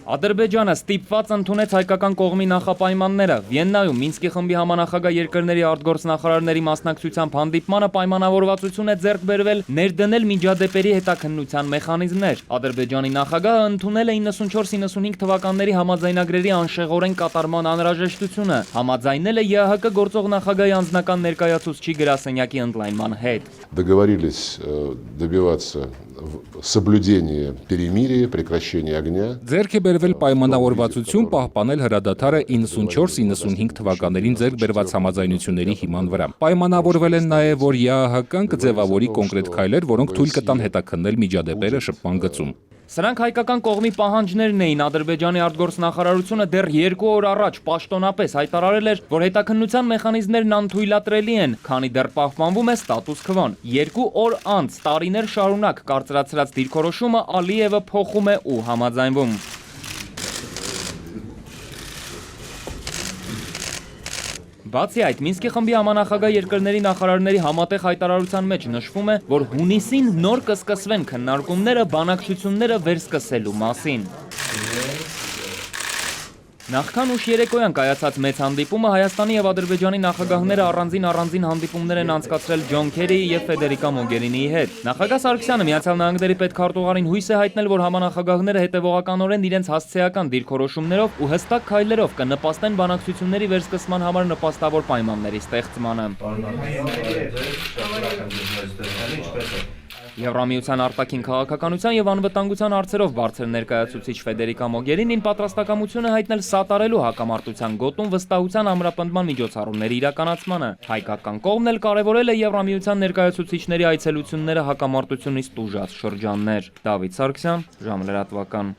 Ադրբեջանը ստիպված ընդունեց հայկական կողմի նախապայմանները։ Վիեննայում Մինսկի խմբի համանախագահ երկրների արտգործնախարարների մասնակցությամբ հանդիպմանը պայմանավորվածություն է ձեռք բերվել ներդնել միջադեպերի հետաքննության մեխանիզմներ։ Ադրբեջանի նախագահը ընդունել է 94-95 թվականների համաձայնագրերի անշեղորեն կատարման անհրաժեշտությունը։ Համաձայնել է ԵԱՀԿ գործող նախագահի անձնական ներկայացուցչի գրասենյակի ընդլայնման հետ։ Договорились добиваться соблюдения перемирия, прекращения огня. Ձեռք է բերվել պայմանավորվածություն պահպանել հրադադարը 94-95 թվականներին ձեռք բերված համաձայնությունների հիման վրա։ Պայմանավորվել են նաև, որ ԵԱՀԿ-ն կձևավորի կոնկրետ քայլեր, որոնք թույլ կտան հետաքննել միջադեպերը շփման գծում։ Սրանք հայկական կողմի պահանջներն էին։ Ադրբեջանի արտգործնախարարությունը դեռ 2 օր առաջ պաշտոնապես հայտարարել էր, որ հետաքննության մեխանիզմներն անթույլատրելի են, քանի դեռ պահպանվում է ստատուս քվոն։ 2 օր անց տարիներ շարունակ կարծրացրած դիրքորոշումը Ալիևը փոխում է ու համաձայնվում։ Բացի այդ, Մինսկի խմբի համանախագահ երկրների նախարարների համատեղ հայտարարության մեջ նշվում է, որ հունիսին նոր կսկսվեն քննարկումները բանակցությունները վերսկսելու մասին։ Նախքան ուշ երեկոյան կայացած մեծ հանդիպումը Հայաստանի եւ Ադրբեջանի նախագահները առանձին հանդիպումներ են անցկացրել Ջոն Քերիի եւ Ֆեդերիկա Մոգերինիի հետ։ Նախագահ Սարգսյանը Միացյալ Նահանգների պետքարտուղարին հույս է հայտնել, որ համանախագահները հետևողականորեն իրենց հասցեական դիրքորոշումներով ու հստակ քայլերով կնպաստեն բանակցությունների վերսկսման համար նպաստավոր պայմանների ստեղծմանը։ Եվրամիության արտաքին քաղաքականության եւ անվտանգության հարցերով բարձր ներկայացուցիչ Ֆեդերիկա Մոգերինին պատրաստակամություն է հայտնել սատարելու հակամարտության գոտում վստահության ամրապնդման միջոցառումների իրականացմանը։ Հայկական կողմն էլ կարևորել է Եվրամիության ներկայացուցիչների այցելությունները հակամարտությունից տուժած շրջաններ։ Դավիթ Սարգսյան, ժամլրատվական։